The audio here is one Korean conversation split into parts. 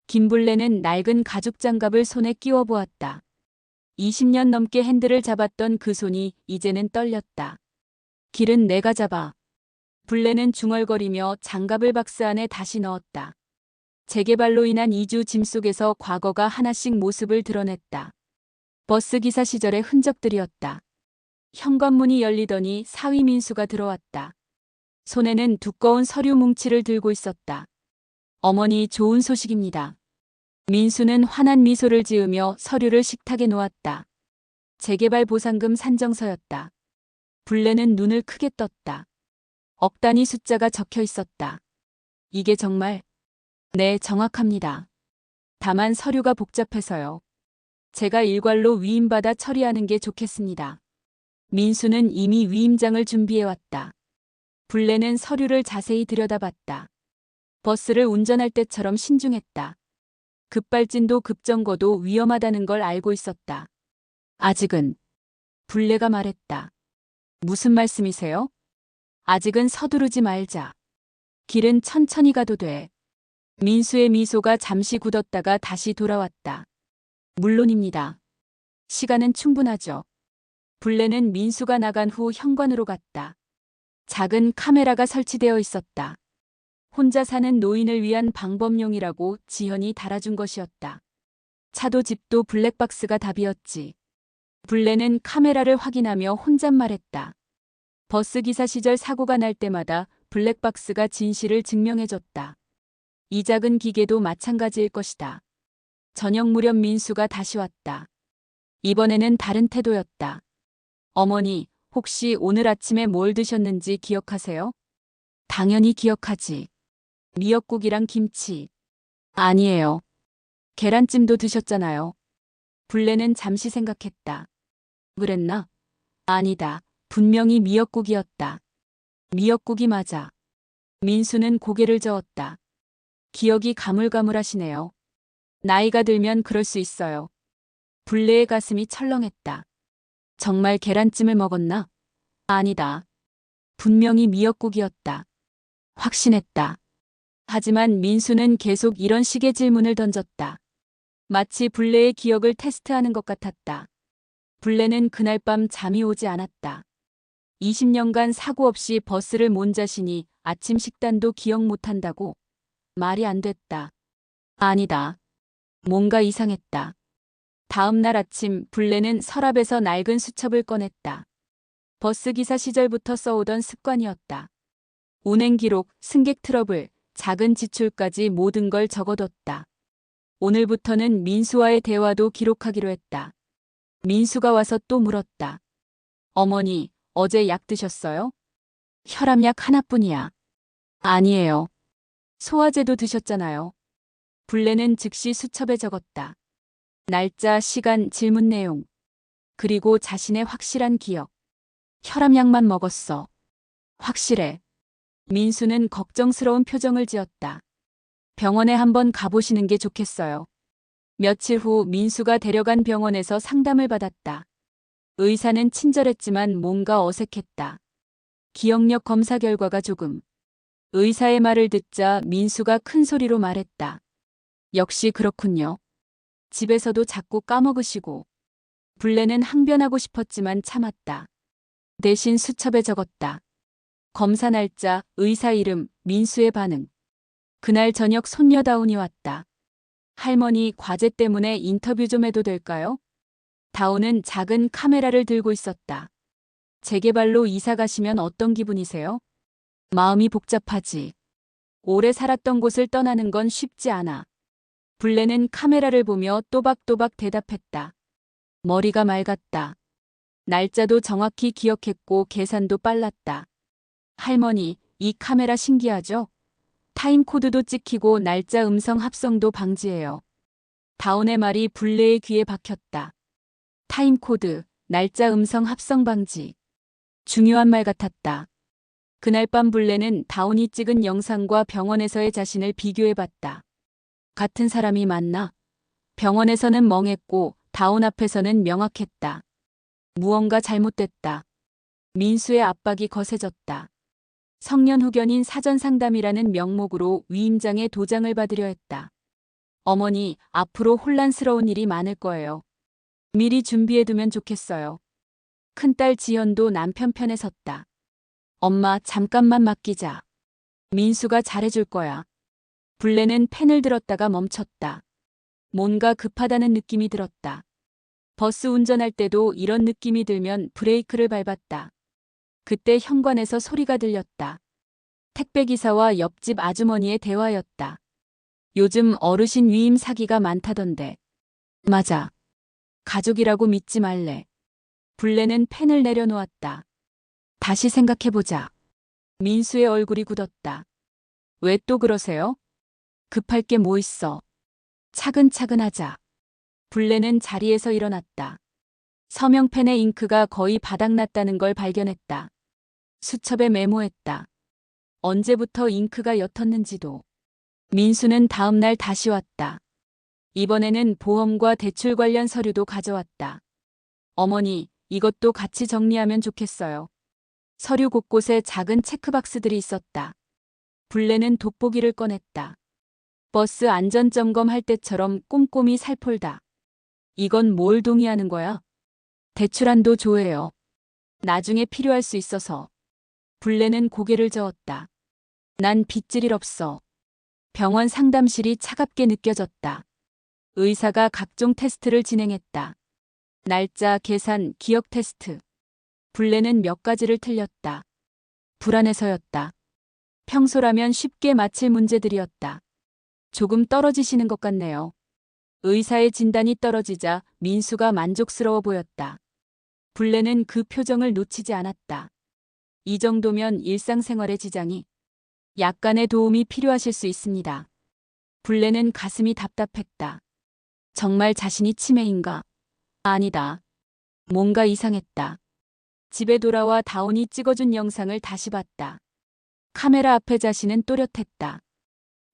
김블레는 낡은 가죽 장갑을 손에 끼워 보았다. 20년 넘게 핸들을 잡았던 그 손이 이제는 떨렸다. 길은 내가 잡아. 블레는 중얼거리며 장갑을 박스 안에 다시 넣었다. 재개발로 인한 이주 짐 속에서 과거가 하나씩 모습을 드러냈다. 버스 기사 시절의 흔적들이었다. 현관문이 열리더니 사위 민수가 들어왔다. 손에는 두꺼운 서류 뭉치를 들고 있었다. 어머니, 좋은 소식입니다. 민수는 환한 미소를 지으며 서류를 식탁에 놓았다. 재개발 보상금 산정서였다. 블레는 눈을 크게 떴다. 억 단위 숫자가 적혀 있었다. 이게 정말? 네, 정확합니다. 다만 서류가 복잡해서요. 제가 일괄로 위임받아 처리하는 게 좋겠습니다. 민수는 이미 위임장을 준비해왔다. 블레는 서류를 자세히 들여다봤다. 버스를 운전할 때처럼 신중했다. 급발진도 급정거도 위험하다는 걸 알고 있었다. 아직은. 블레가 말했다. 무슨 말씀이세요? 아직은 서두르지 말자. 길은 천천히 가도 돼. 민수의 미소가 잠시 굳었다가 다시 돌아왔다. 물론입니다. 시간은 충분하죠. 블레는 민수가 나간 후 현관으로 갔다. 작은 카메라가 설치되어 있었다. 혼자 사는 노인을 위한 방법용이라고 지현이 달아준 것이었다. 차도 집도 블랙박스가 답이었지. 블레는 카메라를 확인하며 혼잣말했다. 버스 기사 시절 사고가 날 때마다 블랙박스가 진실을 증명해줬다. 이 작은 기계도 마찬가지일 것이다. 저녁 무렵 민수가 다시 왔다. 이번에는 다른 태도였다. 어머니, 혹시 오늘 아침에 뭘 드셨는지 기억하세요? 당연히 기억하지. 미역국이랑 김치. 아니에요. 계란찜도 드셨잖아요. 블레는 잠시 생각했다. 그랬나? 아니다. 분명히 미역국이었다. 미역국이 맞아. 민수는 고개를 저었다. 기억이 가물가물하시네요. 나이가 들면 그럴 수 있어요. 블레의 가슴이 철렁했다. 정말 계란찜을 먹었나? 아니다. 분명히 미역국이었다. 확신했다. 하지만 민수는 계속 이런 식의 질문을 던졌다. 마치 블레의 기억을 테스트하는 것 같았다. 블레는 그날 밤 잠이 오지 않았다. 20년간 사고 없이 버스를 몬 자신이 아침 식단도 기억 못한다고? 말이 안 됐다. 아니다. 뭔가 이상했다. 다음 날 아침 블레는 서랍에서 낡은 수첩을 꺼냈다. 버스 기사 시절부터 써오던 습관이었다. 운행 기록, 승객 트러블, 작은 지출까지 모든 걸 적어뒀다. 오늘부터는 민수와의 대화도 기록하기로 했다. 민수가 와서 또 물었다. 어머니, 어제 약 드셨어요? 혈압약 하나뿐이야. 아니에요. 소화제도 드셨잖아요. 블레는 즉시 수첩에 적었다. 날짜, 시간, 질문 내용. 그리고 자신의 확실한 기억. 혈압약만 먹었어. 확실해. 민수는 걱정스러운 표정을 지었다. 병원에 한번 가보시는 게 좋겠어요. 며칠 후 민수가 데려간 병원에서 상담을 받았다. 의사는 친절했지만 뭔가 어색했다. 기억력 검사 결과가 조금. 의사의 말을 듣자 민수가 큰 소리로 말했다. 역시 그렇군요. 집에서도 자꾸 까먹으시고. 블레는 항변하고 싶었지만 참았다. 대신 수첩에 적었다. 검사 날짜, 의사 이름, 민수의 반응. 그날 저녁 손녀 다운이 왔다. 할머니, 과제 때문에 인터뷰 좀 해도 될까요? 다운은 작은 카메라를 들고 있었다. 재개발로 이사 가시면 어떤 기분이세요? 마음이 복잡하지. 오래 살았던 곳을 떠나는 건 쉽지 않아. 블레는 카메라를 보며 또박또박 대답했다. 머리가 맑았다. 날짜도 정확히 기억했고 계산도 빨랐다. 할머니, 이 카메라 신기하죠? 타임코드도 찍히고 날짜 음성 합성도 방지해요. 다운의 말이 블레의 귀에 박혔다. 타임코드, 날짜 음성 합성 방지. 중요한 말 같았다. 그날 밤 블레는 다운이 찍은 영상과 병원에서의 자신을 비교해봤다. 같은 사람이 맞나? 병원에서는 멍했고 다운 앞에서는 명확했다. 무언가 잘못됐다. 민수의 압박이 거세졌다. 성년 후견인 사전 상담이라는 명목으로 위임장에 도장을 받으려 했다. 어머니, 앞으로 혼란스러운 일이 많을 거예요. 미리 준비해두면 좋겠어요. 큰딸 지연도 남편 편에 섰다. 엄마, 잠깐만 맡기자. 민수가 잘해줄 거야. 블레는 펜을 들었다가 멈췄다. 뭔가 급하다는 느낌이 들었다. 버스 운전할 때도 이런 느낌이 들면 브레이크를 밟았다. 그때 현관에서 소리가 들렸다. 택배기사와 옆집 아주머니의 대화였다. 요즘 어르신 위임 사기가 많다던데. 맞아. 가족이라고 믿지 말래. 블레는 펜을 내려놓았다. 다시 생각해보자. 민수의 얼굴이 굳었다. 왜 또 그러세요? 급할 게 뭐 있어. 차근차근 하자. 블레는 자리에서 일어났다. 서명펜의 잉크가 거의 바닥났다는 걸 발견했다. 수첩에 메모했다. 언제부터 잉크가 옅었는지도. 민수는 다음 날 다시 왔다. 이번에는 보험과 대출 관련 서류도 가져왔다. 어머니, 이것도 같이 정리하면 좋겠어요. 서류 곳곳에 작은 체크박스들이 있었다. 블레는 돋보기를 꺼냈다. 버스 안전점검 할 때처럼 꼼꼼히 살폴다. 이건 뭘 동의하는 거야? 대출안도 조회요. 나중에 필요할 수 있어서. 블레는 고개를 저었다. 난 빚질 일 없어. 병원 상담실이 차갑게 느껴졌다. 의사가 각종 테스트를 진행했다. 날짜, 계산, 기억 테스트. 블레는 몇 가지를 틀렸다. 불안해서였다. 평소라면 쉽게 맞힐 문제들이었다. 조금 떨어지시는 것 같네요. 의사의 진단이 떨어지자 민수가 만족스러워 보였다. 블레는 그 표정을 놓치지 않았다. 이 정도면 일상생활에 지장이. 약간의 도움이 필요하실 수 있습니다. 블레는 가슴이 답답했다. 정말 자신이 치매인가? 아니다. 뭔가 이상했다. 집에 돌아와 다운이 찍어준 영상을 다시 봤다. 카메라 앞에 자신은 또렷했다.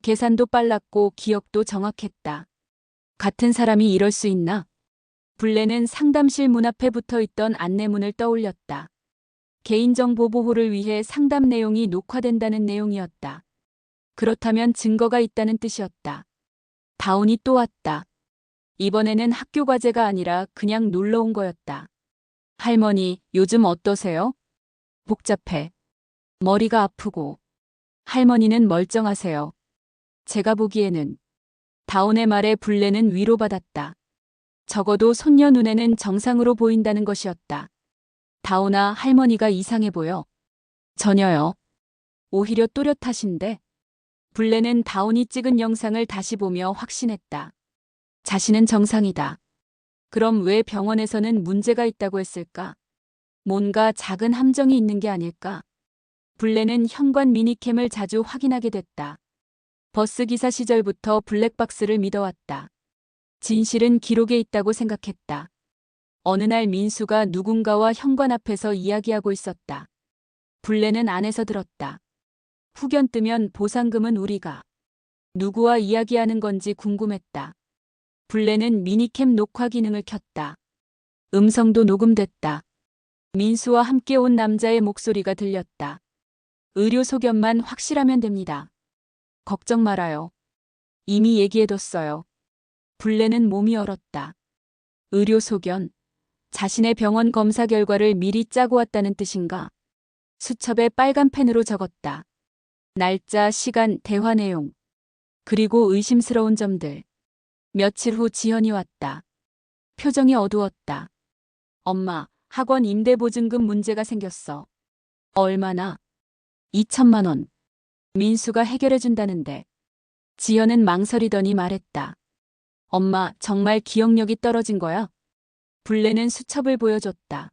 계산도 빨랐고 기억도 정확했다. 같은 사람이 이럴 수 있나? 블레는 상담실 문 앞에 붙어 있던 안내문을 떠올렸다. 개인정보 보호를 위해 상담 내용이 녹화된다는 내용이었다. 그렇다면 증거가 있다는 뜻이었다. 다운이 또 왔다. 이번에는 학교 과제가 아니라 그냥 놀러 온 거였다. 할머니, 요즘 어떠세요? 복잡해. 머리가 아프고. 할머니는 멀쩡하세요. 제가 보기에는. 다운의 말에 블레는 위로받았다. 적어도 손녀 눈에는 정상으로 보인다는 것이었다. 다운아, 할머니가 이상해 보여. 전혀요. 오히려 또렷하신데. 블레는 다운이 찍은 영상을 다시 보며 확신했다. 자신은 정상이다. 그럼 왜 병원에서는 문제가 있다고 했을까? 뭔가 작은 함정이 있는 게 아닐까? 블레는 현관 미니캠을 자주 확인하게 됐다. 버스 기사 시절부터 블랙박스를 믿어왔다. 진실은 기록에 있다고 생각했다. 어느 날 민수가 누군가와 현관 앞에서 이야기하고 있었다. 블레는 안에서 들었다. 후견 뜨면 보상금은 우리가. 누구와 이야기하는 건지 궁금했다. 블레는 미니캠 녹화 기능을 켰다. 음성도 녹음됐다. 민수와 함께 온 남자의 목소리가 들렸다. 의료 소견만 확실하면 됩니다. 걱정 말아요. 이미 얘기해뒀어요. 블레는 몸이 얼었다. 의료 소견. 자신의 병원 검사 결과를 미리 짜고 왔다는 뜻인가? 수첩에 빨간 펜으로 적었다. 날짜, 시간, 대화 내용. 그리고 의심스러운 점들. 며칠 후 지연이 왔다. 표정이 어두웠다. 엄마, 학원 임대보증금 문제가 생겼어. 얼마나? 2천만 원. 민수가 해결해준다는데. 지연은 망설이더니 말했다. 엄마, 정말 기억력이 떨어진 거야? 블레는 수첩을 보여줬다.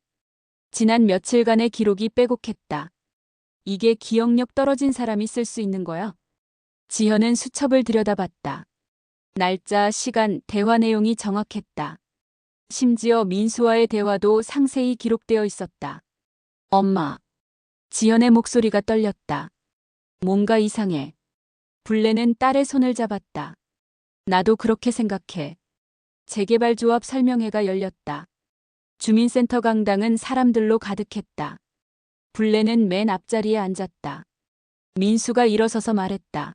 지난 며칠간의 기록이 빼곡했다. 이게 기억력 떨어진 사람이 쓸 수 있는 거야? 지연은 수첩을 들여다봤다. 날짜, 시간, 대화 내용이 정확했다. 심지어 민수와의 대화도 상세히 기록되어 있었다. 엄마. 지연의 목소리가 떨렸다. 뭔가 이상해. 블레는 딸의 손을 잡았다. 나도 그렇게 생각해. 재개발조합 설명회가 열렸다. 주민센터 강당은 사람들로 가득했다. 블레는 맨 앞자리에 앉았다. 민수가 일어서서 말했다.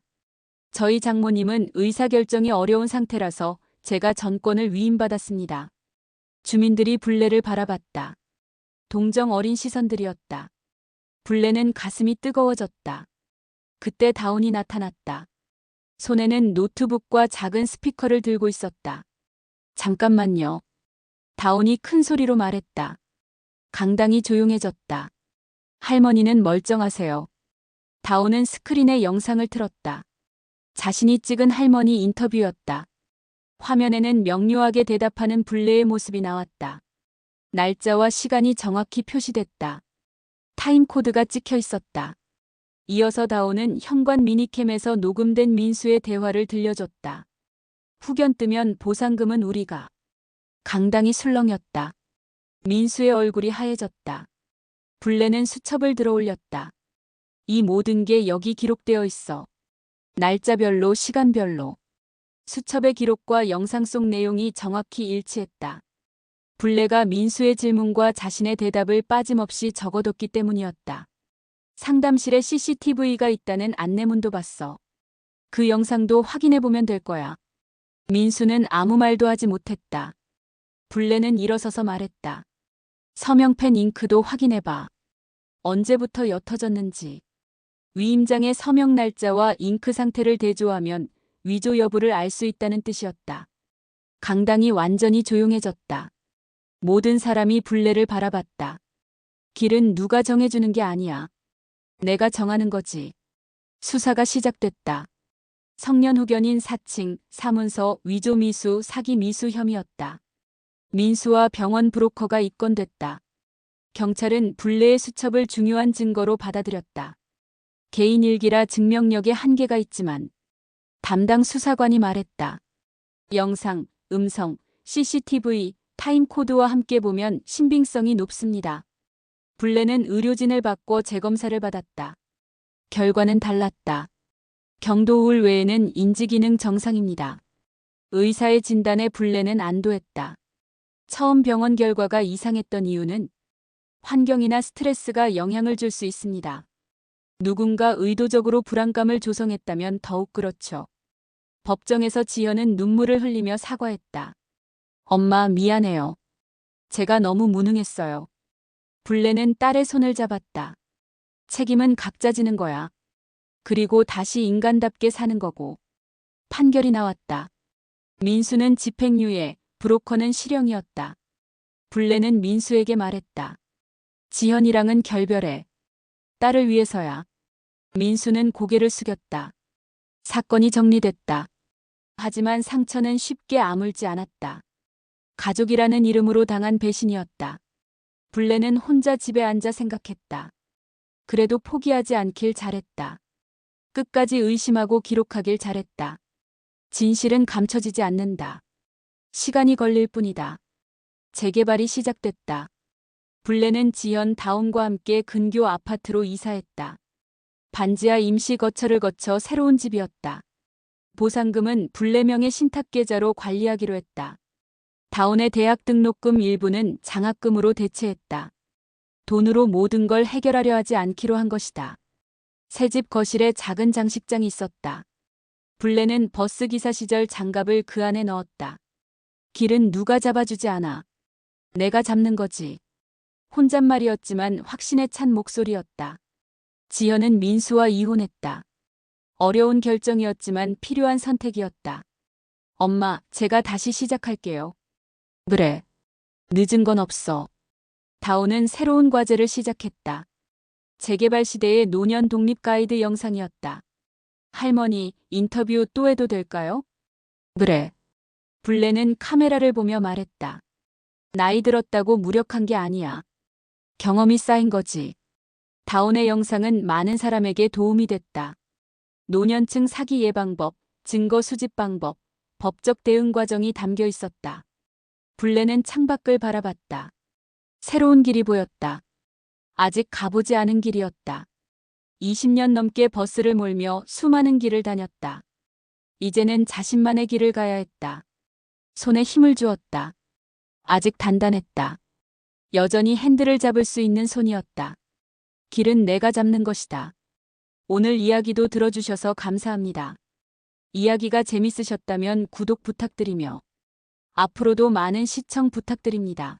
저희 장모님은 의사결정이 어려운 상태라서 제가 전권을 위임받았습니다. 주민들이 불레를 바라봤다. 동정 어린 시선들이었다. 불레는 가슴이 뜨거워졌다. 그때 다운이 나타났다. 손에는 노트북과 작은 스피커를 들고 있었다. 잠깐만요. 다운이 큰 소리로 말했다. 강당이 조용해졌다. 할머니는 멀쩡하세요. 다운은 스크린에 영상을 틀었다. 자신이 찍은 할머니 인터뷰였다. 화면에는 명료하게 대답하는 불레의 모습이 나왔다. 날짜와 시간이 정확히 표시됐다. 타임코드가 찍혀 있었다. 이어서 다운은 현관 미니캠에서 녹음된 민수의 대화를 들려줬다. 후견 뜨면 보상금은 우리가. 강당이 술렁였다. 민수의 얼굴이 하얘졌다. 불레는 수첩을 들어올렸다. 이 모든 게 여기 기록되어 있어. 날짜별로 시간별로. 수첩의 기록과 영상 속 내용이 정확히 일치했다. 불레가 민수의 질문과 자신의 대답을 빠짐없이 적어뒀기 때문이었다. 상담실에 CCTV가 있다는 안내문도 봤어. 그 영상도 확인해보면 될 거야. 민수는 아무 말도 하지 못했다. 불레는 일어서서 말했다. 서명펜 잉크도 확인해봐. 언제부터 옅어졌는지. 위임장의 서명 날짜와 잉크 상태를 대조하면 위조 여부를 알 수 있다는 뜻이었다. 강당이 완전히 조용해졌다. 모든 사람이 불레를 바라봤다. 길은 누가 정해주는 게 아니야. 내가 정하는 거지. 수사가 시작됐다. 성년 후견인 사칭, 사문서, 위조 미수, 사기 미수 혐의였다. 민수와 병원 브로커가 입건됐다. 경찰은 불레의 수첩을 중요한 증거로 받아들였다. 개인 일기라 증명력에 한계가 있지만 담당 수사관이 말했다. 영상, 음성, CCTV, 타임코드와 함께 보면 신빙성이 높습니다. 불레는 의료진을 바꿔 재검사를 받았다. 결과는 달랐다. 경도 우울 외에는 인지기능 정상입니다. 의사의 진단에 불레는 안도했다. 처음 병원 결과가 이상했던 이유는 환경이나 스트레스가 영향을 줄 수 있습니다. 누군가 의도적으로 불안감을 조성했다면 더욱 그렇죠. 법정에서 지연은 눈물을 흘리며 사과했다. 엄마 미안해요. 제가 너무 무능했어요. 불레는 딸의 손을 잡았다. 책임은 각자 지는 거야. 그리고 다시 인간답게 사는 거고. 판결이 나왔다. 민수는 집행유예, 브로커는 실형이었다. 불레는 민수에게 말했다. 지현이랑은 결별해. 딸을 위해서야. 민수는 고개를 숙였다. 사건이 정리됐다. 하지만 상처는 쉽게 아물지 않았다. 가족이라는 이름으로 당한 배신이었다. 불레는 혼자 집에 앉아 생각했다. 그래도 포기하지 않길 잘했다. 끝까지 의심하고 기록하길 잘했다. 진실은 감춰지지 않는다. 시간이 걸릴 뿐이다. 재개발이 시작됐다. 불레는 지현 다운과 함께 근교 아파트로 이사했다. 반지하 임시 거처를 거쳐 새로운 집이었다. 보상금은 불레명의 신탁계좌로 관리하기로 했다. 다운의 대학 등록금 일부는 장학금으로 대체했다. 돈으로 모든 걸 해결하려 하지 않기로 한 것이다. 새집 거실에 작은 장식장이 있었다. 불레는 버스기사 시절 장갑을 그 안에 넣었다. 길은 누가 잡아주지 않아. 내가 잡는 거지. 혼잣말이었지만 확신에 찬 목소리였다. 지현은 민수와 이혼했다. 어려운 결정이었지만 필요한 선택이었다. 엄마, 제가 다시 시작할게요. 그래. 늦은 건 없어. 다운은 새로운 과제를 시작했다. 재개발 시대의 노년 독립 가이드 영상이었다. 할머니, 인터뷰 또 해도 될까요? 그래. 불레는 카메라를 보며 말했다. 나이 들었다고 무력한 게 아니야. 경험이 쌓인 거지. 다운의 영상은 많은 사람에게 도움이 됐다. 노년층 사기 예방법, 증거 수집 방법, 법적 대응 과정이 담겨 있었다. 불레는 창밖을 바라봤다. 새로운 길이 보였다. 아직 가보지 않은 길이었다. 20년 넘게 버스를 몰며 수많은 길을 다녔다. 이제는 자신만의 길을 가야 했다. 손에 힘을 주었다. 아직 단단했다. 여전히 핸들을 잡을 수 있는 손이었다. 길은 내가 잡는 것이다. 오늘 이야기도 들어주셔서 감사합니다. 이야기가 재밌으셨다면 구독 부탁드리며 앞으로도 많은 시청 부탁드립니다.